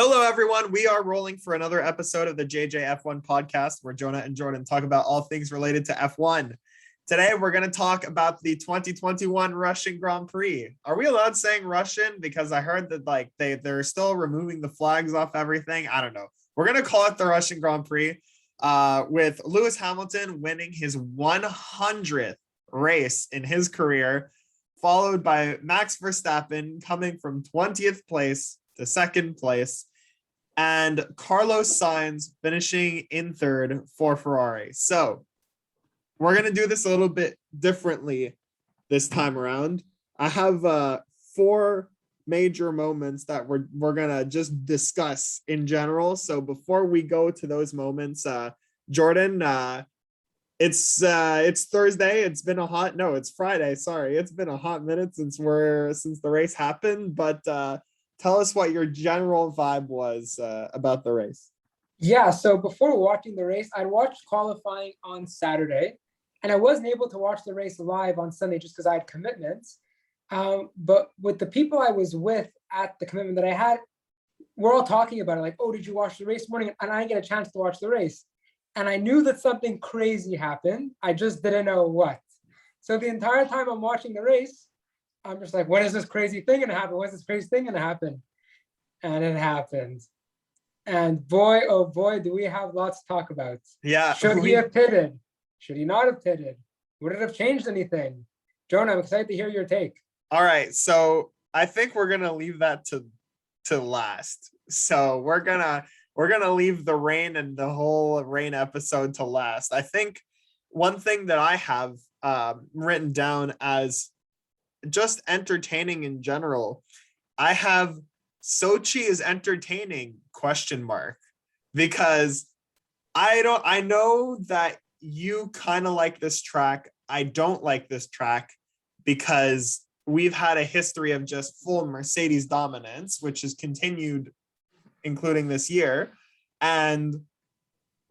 Hello, everyone. We are rolling for another episode of the JJF1 podcast where Jonah and Jordan talk about all things related to F1. Today, we're going to talk about the 2021 Russian Grand Prix. Are we allowed saying Russian? Because I heard that they're still removing the flags off everything. I don't know. We're going to call it the Russian Grand Prix with Lewis Hamilton winning his 100th race in his career, followed by Max Verstappen coming from 20th place to second place, and Carlos Sainz finishing in third for Ferrari. So we're going to do this a little bit differently this time around. I have four major moments that we're going to just discuss in general. So before we go to those moments, Jordan, it's Thursday. It's Friday. Sorry. It's been a hot minute since the race happened, but tell us what your general vibe was about the race. Yeah, so before watching the race, I watched qualifying on Saturday, and I wasn't able to watch the race live on Sunday just because I had commitments. But with the people I was with at the commitment that I had, we're all talking about it, like, oh, did you watch the race morning? And I didn't get a chance to watch the race. And I knew that something crazy happened. I just didn't know what. So the entire time I'm watching the race, I'm just like, when is this crazy thing going to happen? When's this crazy thing going to happen? And it happened. And boy, oh boy, do we have lots to talk about. Yeah. Should he have pitted? Should he not have pitted? Would it have changed anything? Jonah, I'm excited to hear your take. All right. So I think we're going to leave that to last. So we're going to leave the rain and the whole rain episode to last. I think one thing that I have written down as just entertaining in general, I have Sochi is entertaining ? Because I know that you kind of like this track. I don't like this track because we've had a history of just full Mercedes dominance, which has continued including this year, and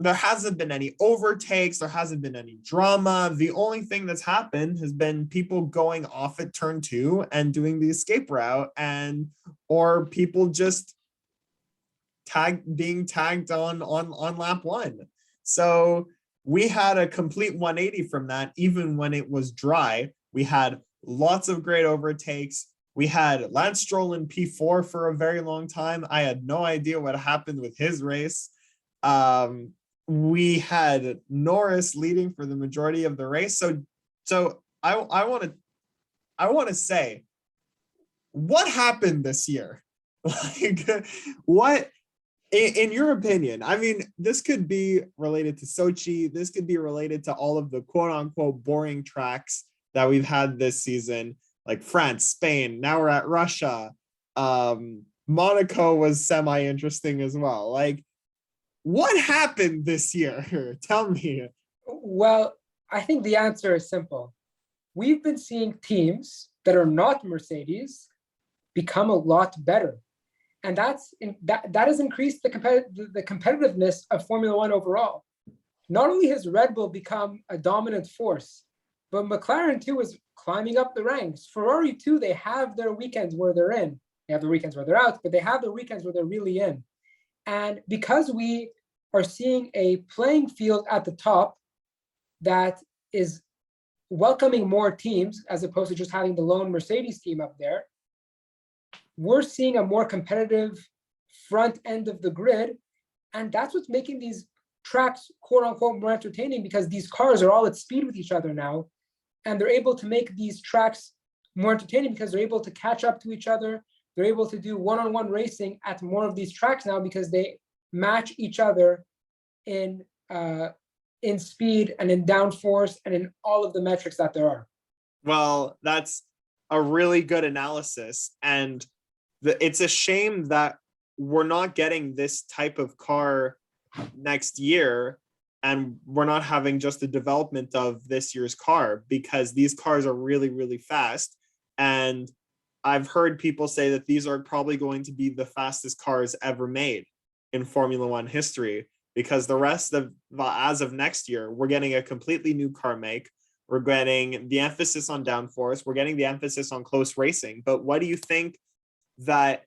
there hasn't been any overtakes. There hasn't been any drama. The only thing that's happened has been people going off at turn 2 and doing the escape route, or people just being tagged on lap 1. So we had a complete 180 from that. Even when it was dry, we had lots of great overtakes. We had Lance Stroll in P4 for a very long time. I had no idea what happened with his race. We had Norris leading for the majority of the race. So I want to say, what happened this year? Like, what, in your opinion? I mean, this could be related to Sochi. This could be related to all of the quote unquote boring tracks that we've had this season, like France, Spain. Now we're at Russia. Monaco was semi-interesting as well. Like, what happened this year? Tell me. Well, I think the answer is simple. We've been seeing teams that are not Mercedes become a lot better. And that has increased the competitiveness of Formula One overall. Not only has Red Bull become a dominant force, but McLaren too is climbing up the ranks. Ferrari too, they have their weekends where they're in. They have the weekends where they're out, but they have their weekends where they're really in. And because we are seeing a playing field at the top that is welcoming more teams as opposed to just having the lone Mercedes team up there, we're seeing a more competitive front end of the grid. And that's what's making these tracks, quote unquote, more entertaining, because these cars are all at speed with each other now. And they're able to make these tracks more entertaining because they're able to catch up to each other. They're able to do one-on-one racing at more of these tracks now because they match each other in speed and in downforce and in all of the metrics that there are. Well, that's a really good analysis. And it's a shame that we're not getting this type of car next year, and we're not having just the development of this year's car, because these cars are really, really fast. And I've heard people say that these are probably going to be the fastest cars ever made in Formula One history, because the rest of, as of next year, we're getting a completely new car make. We're getting the emphasis on downforce. We're getting the emphasis on close racing. But what do you think that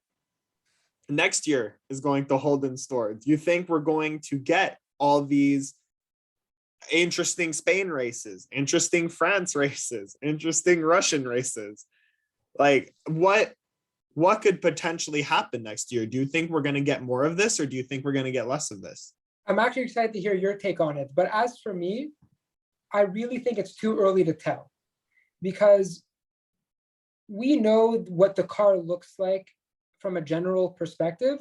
next year is going to hold in store? Do you think we're going to get all these interesting Spain races, interesting France races, interesting Russian races? Like what could potentially happen next year? Do you think we're going to get more of this, or do you think we're going to get less of this? I'm actually excited to hear your take on it. But as for me, I really think it's too early to tell, because we know what the car looks like from a general perspective.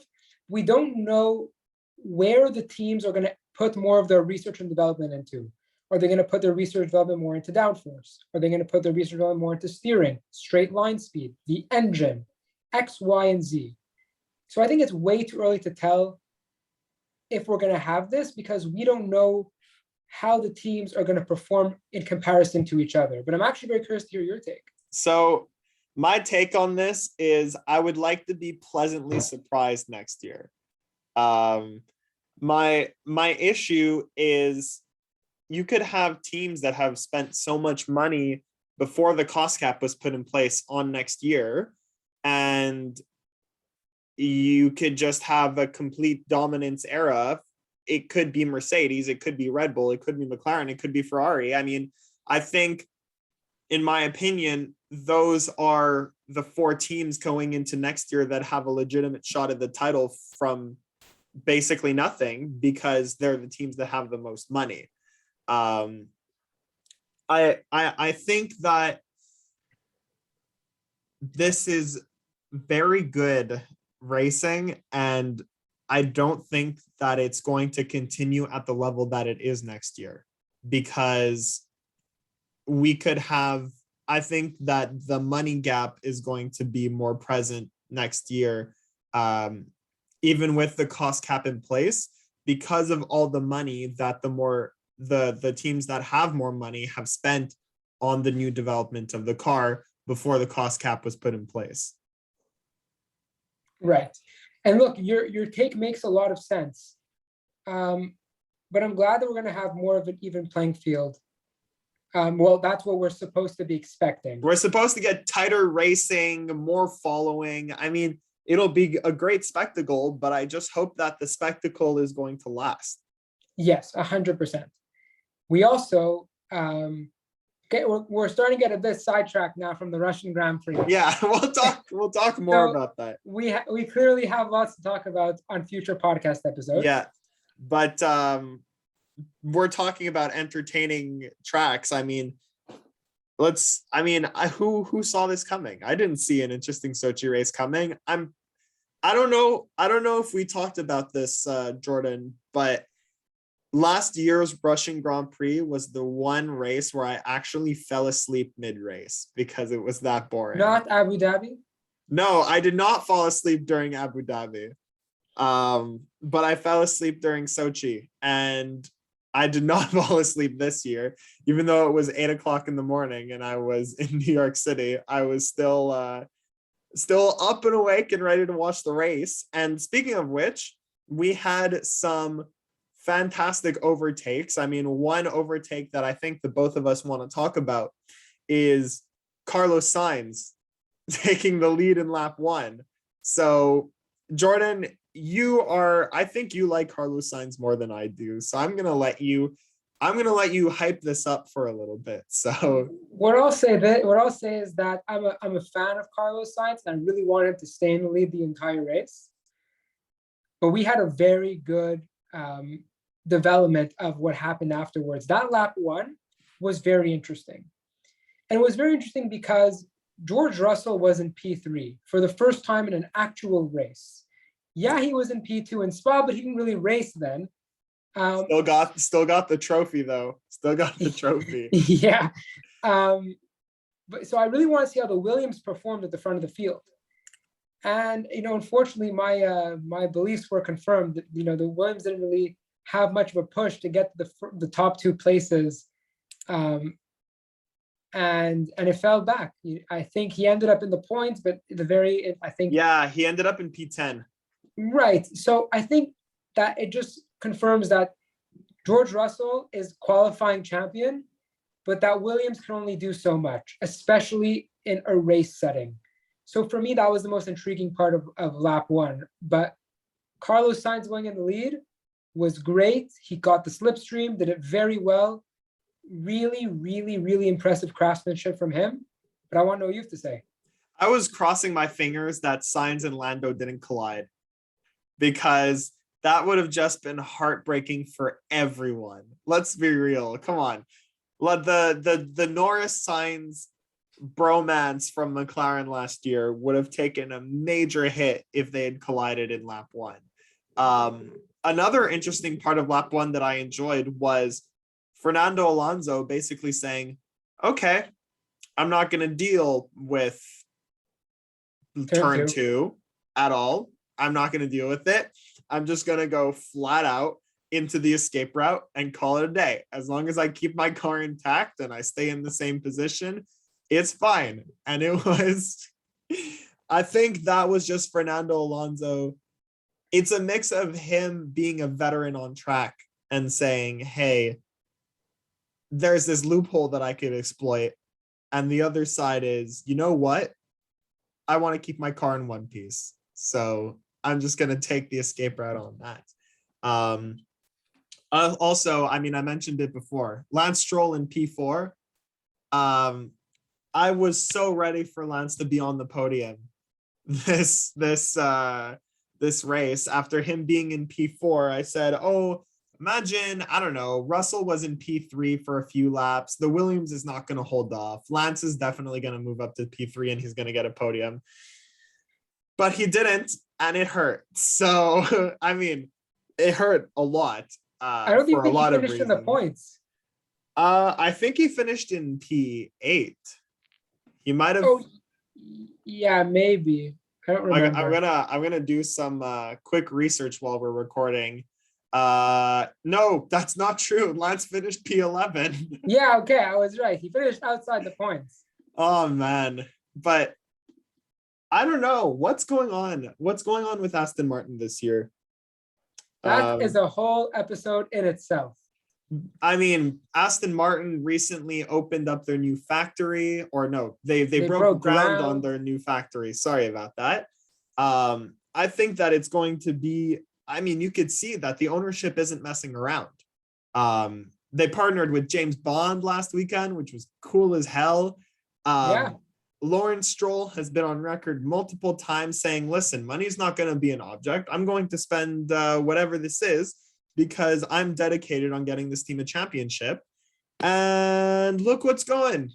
We don't know where the teams are going to put more of their research and development into. Are they going to put their research development more into downforce? Are they going to put their research development more into steering, straight line speed, the engine, X, Y, and Z? So I think it's way too early to tell if we're going to have this, because we don't know how the teams are going to perform in comparison to each other. But I'm actually very curious to hear your take. So my take on this is I would like to be pleasantly surprised next year. My issue is you could have teams that have spent so much money before the cost cap was put in place on next year, and you could just have a complete dominance era. It could be Mercedes, it could be Red Bull, it could be McLaren, it could be Ferrari. I mean, I think, in my opinion, those are the four teams going into next year that have a legitimate shot at the title from basically nothing, because they're the teams that have the most money. I think that this is very good racing, and I don't think that it's going to continue at the level that it is next year, because we could have, I think that the money gap is going to be more present next year, even with the cost cap in place, because of all the money that the teams that have more money have spent on the new development of the car before the cost cap was put in place. Right. And look, your take makes a lot of sense. But I'm glad that we're going to have more of an even playing field. Well, that's what we're supposed to be expecting. We're supposed to get tighter racing, more following. I mean, it'll be a great spectacle, but I just hope that the spectacle is going to last. Yes, 100%. We also, we're starting to get a bit sidetracked now from the Russian Grand Prix. Yeah, we'll talk more about that. We clearly have lots to talk about on future podcast episodes. Yeah, but we're talking about entertaining tracks. I mean, who saw this coming? I didn't see an interesting Sochi race coming. I don't know if we talked about this, Jordan, but last year's Russian Grand Prix was the one race where I actually fell asleep mid-race because it was that boring. Not Abu Dhabi? No, I did not fall asleep during Abu Dhabi. But I fell asleep during Sochi, and I did not fall asleep this year, even though it was 8:00 in the morning and I was in New York City. I was still up and awake and ready to watch the race. And speaking of which, we had some fantastic overtakes. I mean, one overtake that I think the both of us want to talk about is Carlos Sainz taking the lead in lap 1. So, Jordan, I think you like Carlos Sainz more than I do. So I'm gonna let you hype this up for a little bit. So what I'll say is that I'm a fan of Carlos Sainz, and I really want him to stay in the lead the entire race. But we had a very good development of what happened afterwards. That lap 1 was very interesting. And it was very interesting because George Russell was in P3 for the first time in an actual race. Yeah, he was in P2 in Spa, but he didn't really race then. Still got the trophy though. Still got the trophy. Yeah. But so I really want to see how the Williams performed at the front of the field. And unfortunately, my beliefs were confirmed that the Williams didn't really have much of a push to get to the top 2 places, and it fell back. I think he ended up in the points, but he ended up in P10. Right. So I think that it just confirms that George Russell is qualifying champion, but that Williams can only do so much, especially in a race setting. So for me, that was the most intriguing part of lap one. But Carlos Sainz going in the lead was great. He got the slipstream, did it very well. Really, really, really impressive craftsmanship from him. But I want to know what you have to say. I was crossing my fingers that Sainz and Lando didn't collide, because that would have just been heartbreaking for everyone. Let's be real. Come on. The Norris Sainz bromance from McLaren last year would have taken a major hit if they had collided in lap one. Another interesting part of lap one that I enjoyed was Fernando Alonso basically saying, okay, I'm not going to deal with turn two at all. I'm not going to deal with it. I'm just going to go flat out into the escape route and call it a day. As long as I keep my car intact and I stay in the same position, it's fine. And it was, I think that was just Fernando Alonso. It's a mix of him being a veteran on track and saying, hey, there's this loophole that I could exploit. And the other side is, you know what? I want to keep my car in one piece. So I'm just going to take the escape route on that. Also, I mean, I mentioned it before, Lance Stroll in P4. I was so ready for Lance to be on the podium this race. After him being in P4, I said, oh, imagine, I don't know, Russell was in P3 for a few laps. The Williams is not going to hold off. Lance is definitely going to move up to P3 and he's going to get a podium. But he didn't, and it hurt. So, I mean, it hurt a lot. I don't think he finished in the points. I think he finished in P8. He might have. Oh, yeah, maybe. I don't remember. I'm gonna do some quick research while we're recording. No, that's not true. Lance finished P11. Yeah, okay, I was right. He finished outside the points. Oh man, but I don't know what's going on. What's going on with Aston Martin this year? That is a whole episode in itself. I mean, Aston Martin recently opened up their new factory, or no, they broke ground on their new factory. Sorry about that. I think that it's going to be, I mean, you could see that the ownership isn't messing around. They partnered with James Bond last weekend, which was cool as hell. Yeah. Lawrence Stroll has been on record multiple times saying, listen, money's not going to be an object. I'm going to spend whatever this is because I'm dedicated on getting this team a championship. And look what's going.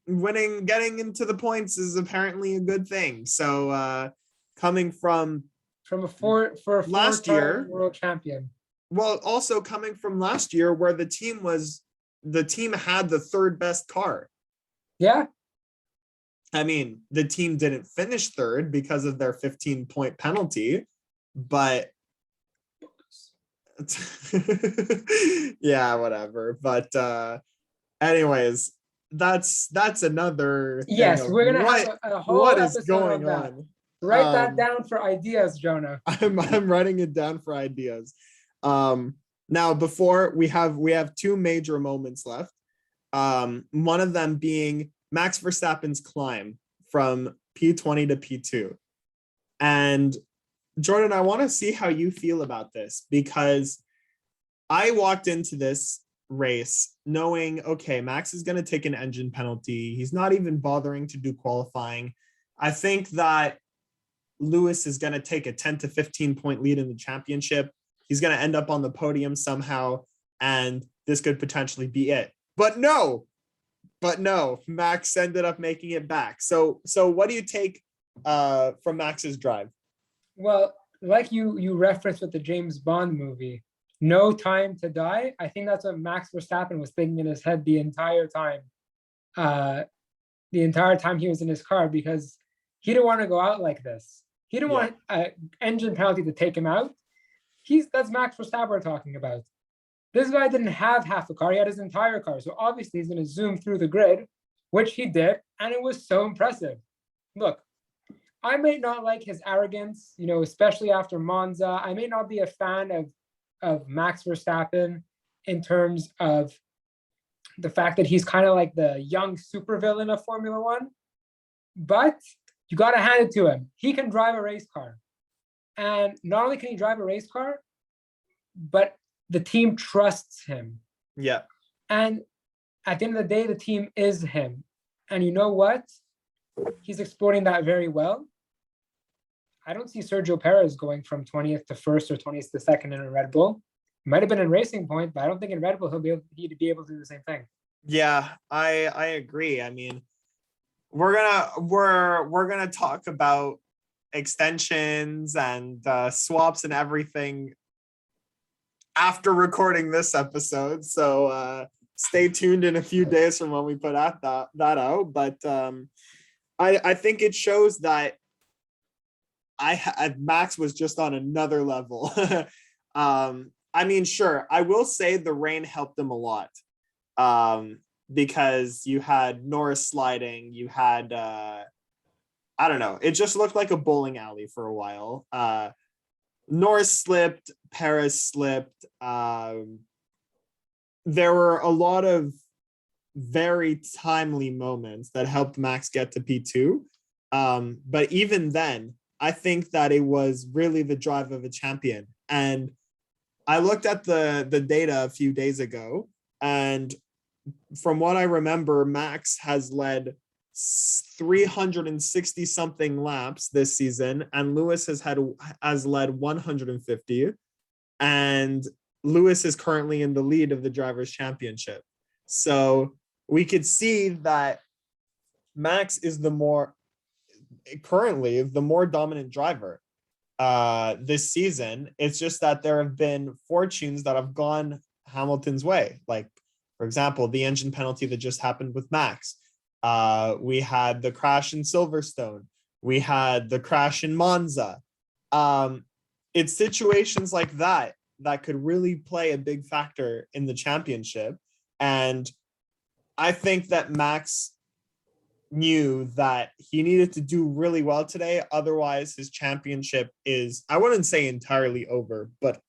Winning, getting into the points is apparently a good thing. So coming from a four-time last year world champion. Well, also coming from last year where the team had the third best car. Yeah. I mean, the team didn't finish third because of their 15-point penalty, but yeah, whatever. But anyways, that's another. Yes, we're gonna have a whole what is episode going on that. on. Write that down for ideas, Jonah. I'm writing it down for ideas. Now before we have two major moments left. One of them being Max Verstappen's climb from P20 to P2. And Jordan, I want to see how you feel about this, because I walked into this race knowing, okay, Max is going to take an engine penalty. He's not even bothering to do qualifying. I think that Lewis is going to take a 10 to 15 point lead in the championship. He's going to end up on the podium somehow, and this could potentially be it. But no, Max ended up making it back. So what do you take from Max's drive? Well, like you referenced with the James Bond movie, No Time to Die. I think that's what Max Verstappen was thinking in his head the entire time. The entire time he was in his car, because he didn't want to go out like this. He didn't want an engine penalty to take him out. That's Max Verstappen we're talking about. This guy didn't have half a car. He had his entire car. So obviously he's going to zoom through the grid, which he did. And it was so impressive. Look, I may not like his arrogance, especially after Monza. I may not be a fan of Max Verstappen in terms of the fact that he's kind of like the young supervillain of Formula One. But you got to hand it to him. He can drive a race car. And not only can he drive a race car, but the team trusts him. Yeah. And at the end of the day, the team is him. And you know what? He's exploiting that very well. I don't see Sergio Perez going from 20th to first or 20th to second in a Red Bull. Might have been in Racing Point, but I don't think in Red Bull he'd be able to do the same thing. Yeah, I agree. I mean, we're gonna talk about extensions and swaps and everything after recording this episode. So stay tuned in a few days from when we put that out. But I think it shows that Max was just on another level. I mean, sure, I will say the rain helped him a lot. Because you had Norris sliding, you had I don't know, it just looked like a bowling alley for a while. Norris slipped, Perez slipped. There were a lot of very timely moments that helped Max get to P2. But even then, I think that it was really the drive of a champion. And I looked at the data a few days ago, and from what I remember, Max has led 360 something laps this season, and Lewis has led 150, and Lewis is currently in the lead of the Drivers' Championship. So we could see that Max is currently the more dominant driver this season. It's just that there have been fortunes that have gone Hamilton's way, like, for example, the engine penalty that just happened with Max. We had the crash in Silverstone. We had the crash in Monza. It's situations like that that could really play a big factor in the championship. And I think that Max knew that he needed to do really well today. Otherwise, his championship is, I wouldn't say entirely over, but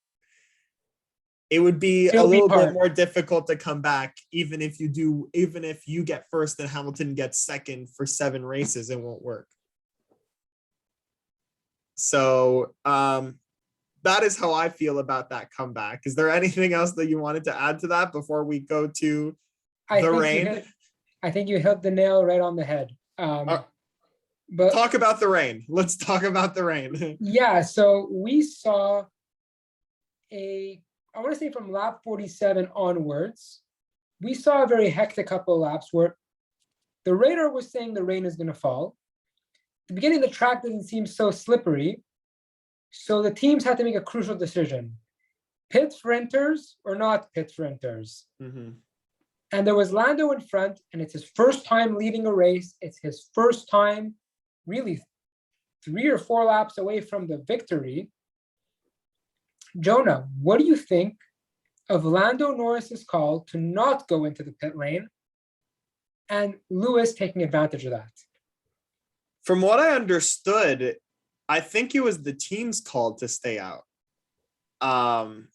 it would be a little bit more difficult to come back. Even if you get first and Hamilton gets second for 7 races, it won't work. So that is how I feel about that comeback. Is there anything else that you wanted to add to that before we go to the rain? I think you hit the nail right on the head. But talk about the rain. Let's talk about the rain. Yeah, so we saw I want to say from lap 47 onwards, we saw a very hectic couple of laps where the radar was saying the rain is going to fall. At the beginning, the track didn't seem so slippery. So the teams had to make a crucial decision. Pit sprinters or not pit sprinters. Mm-hmm. And there was Lando in front, and it's his first time leading a race. It's his first time really 3 or 4 laps away from the victory. Jonah, what do you think of Lando Norris's call to not go into the pit lane and Lewis taking advantage of that? From what I understood, I think it was the team's call to stay out. You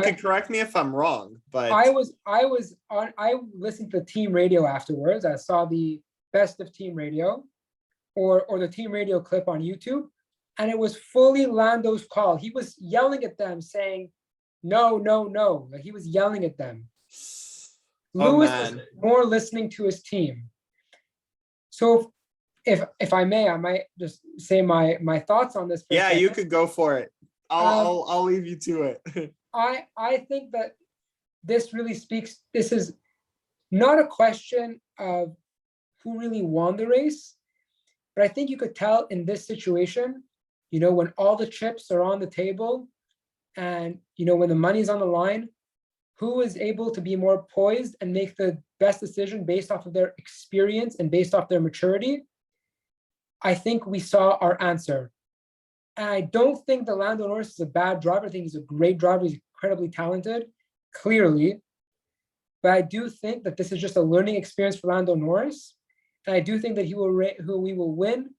could correct me if I'm wrong, but I listened to the team radio afterwards. I saw the best of team radio or the team radio clip on YouTube. And it was fully Lando's call. He was yelling at them saying, no, no, no. Like, he was yelling at them. Lewis was more listening to his team. So if I may, I might just say my thoughts on this. Yeah, you could go for it. I'll leave you to it. I think that this really speaks. This is not a question of who really won the race, but I think you could tell in this situation, when all the chips are on the table and, when the money's on the line, who is able to be more poised and make the best decision based off of their experience and based off their maturity. I think we saw our answer. And I don't think that Lando Norris is a bad driver. I think he's a great driver. He's incredibly talented, clearly. But I do think that this is just a learning experience for Lando Norris. And I do think that we will win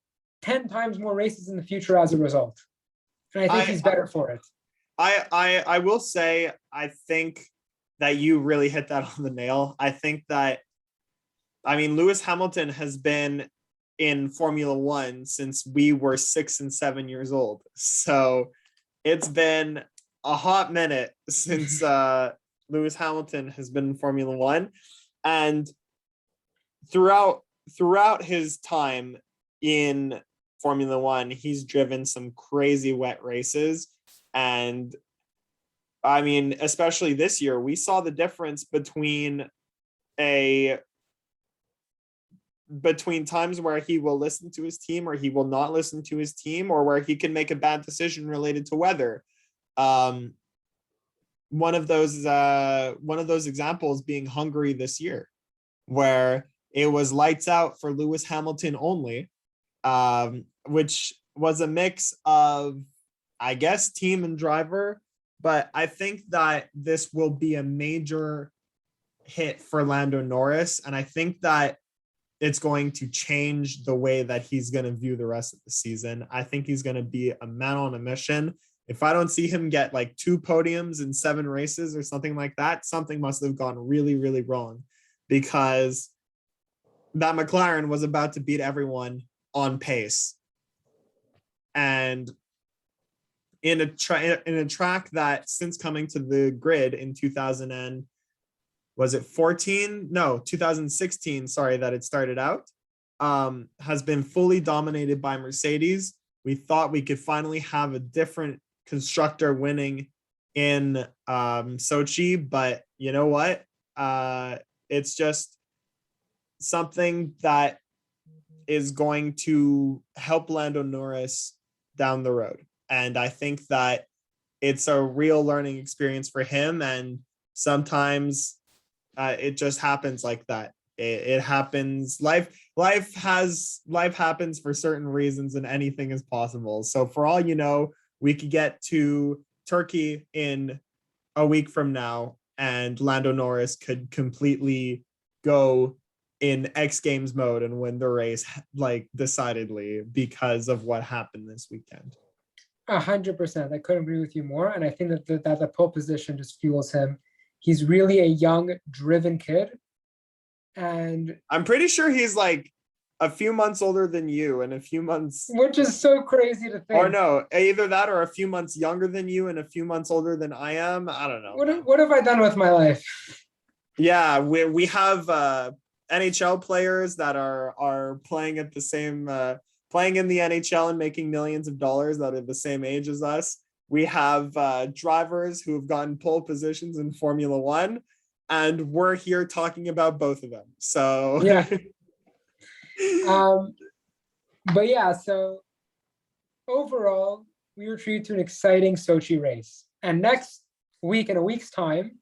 10 times more races in the future as a result. And I think he's better for it. I will say, I think that you really hit that on the nail. I think that, Lewis Hamilton has been in Formula One since we were 6 and 7 years old. So it's been a hot minute since Lewis Hamilton has been in Formula One. And throughout his time in Formula One, he's driven some crazy wet races. And I mean, especially this year, we saw the difference between times where he will listen to his team or he will not listen to his team, or where he can make a bad decision related to weather. One of those examples being Hungary this year, where it was lights out for Lewis Hamilton only, which was a mix of, I guess, team and driver. But I think that this will be a major hit for Lando Norris. And I think that it's going to change the way that he's going to view the rest of the season. I think he's going to be a man on a mission. If I don't see him get like 2 podiums in 7 races or something like that, something must have gone really, really wrong, because that McLaren was about to beat everyone on pace. And in a track that, since coming to the grid in 2016, sorry, that it started out, has been fully dominated by Mercedes. We thought we could finally have a different constructor winning in Sochi, but you know what? It's just something that is going to help Lando Norris down the road. And I think that it's a real learning experience for him. And sometimes it just happens like that. It happens. Life happens for certain reasons, and anything is possible. So for all you know, we could get to Turkey in a week from now, and Lando Norris could completely go in X Games mode and win the race, like, decidedly, because of what happened this weekend. 100%. I couldn't agree with you more. And I think that the pole position just fuels him. He's really a young, driven kid. And I'm pretty sure he's like a few months older than you and a few months. Which is so crazy to think. Or no, either that or a few months younger than you and a few months older than I am. I don't know. What have I done with my life? Yeah, we have NHL players that are playing at the same playing in the NHL and making millions of dollars that are the same age as us. We have drivers who have gotten pole positions in Formula One, and we're here talking about both of them. So yeah. But yeah, so overall, we were treated to an exciting Sochi race. And next week, in a week's time,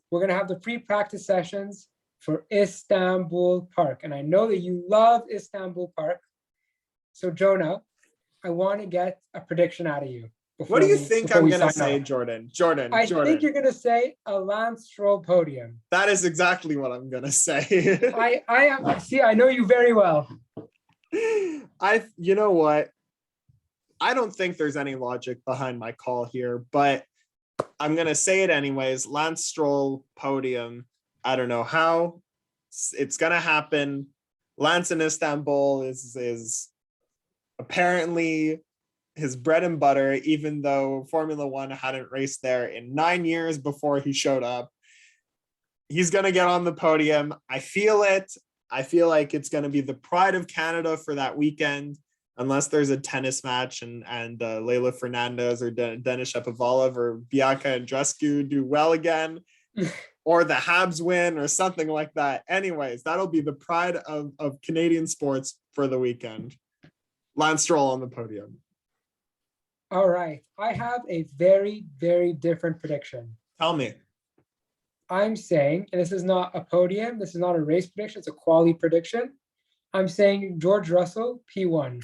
we're going to have the pre-practice sessions for Istanbul Park. And I know that you love Istanbul Park. So Jonah, I want to get a prediction out of you. What do you think I'm going to say, Jordan? I think you're going to say a Lance Stroll podium. That is exactly what I'm going to say. I know you very well. You know what? I don't think there's any logic behind my call here, but I'm going to say it anyways. Lance Stroll podium. I don't know how it's going to happen. Lance in Istanbul is apparently his bread and butter, even though Formula One hadn't raced there in 9 years before he showed up. He's going to get on the podium. I feel it. I feel like it's going to be the pride of Canada for that weekend, unless there's a tennis match and Leila Fernandez or Denis Shapovalov or Bianca Andreescu do well again, or the Habs win or something like that. Anyways, that'll be the pride of Canadian sports for the weekend. Lance Stroll on the podium. All right. I have a very, very different prediction. Tell me. I'm saying, and this is not a podium, this is not a race prediction, it's a quality prediction. I'm saying George Russell, P1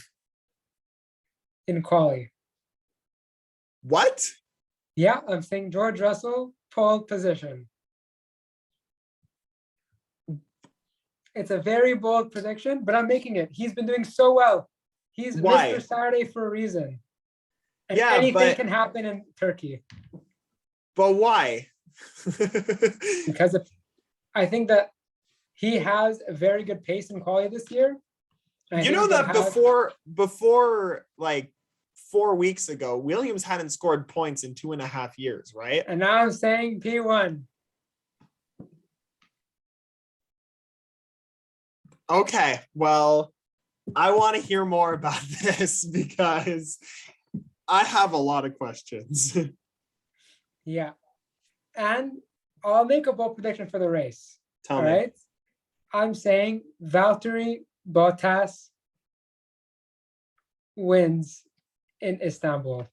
in quali. What? Yeah, I'm saying George Russell, pole position. It's a very bold prediction, but I'm making it. He's been doing so well. He's Why? Mr. Saturday for a reason. And yeah, anything can happen in Turkey. But why? Because I think that he has a very good pace in quality this year. And I You think know we can that have- before like 4 weeks ago, Williams hadn't scored points in 2.5 years, right? And now I'm saying P1. Okay, well, I want to hear more about this because I have a lot of questions. Yeah. And I'll make a bold prediction for the race. Tell All me. right. I'm saying Valtteri Bottas wins in Istanbul.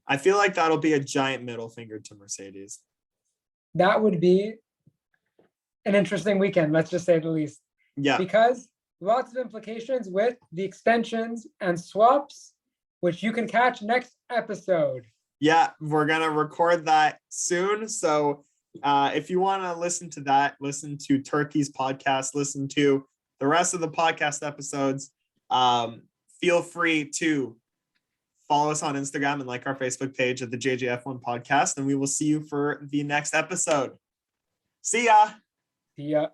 I feel like that'll be a giant middle finger to Mercedes. That would be an interesting weekend, let's just say the least. Yeah. Because lots of implications with the extensions and swaps, which you can catch next episode. Yeah, we're gonna record that soon. So if you want to listen to that, listen to Turkey's podcast, listen to the rest of the podcast episodes. Feel free to follow us on Instagram and like our Facebook page at the JJF1 podcast, and we will see you for the next episode. See ya. See ya.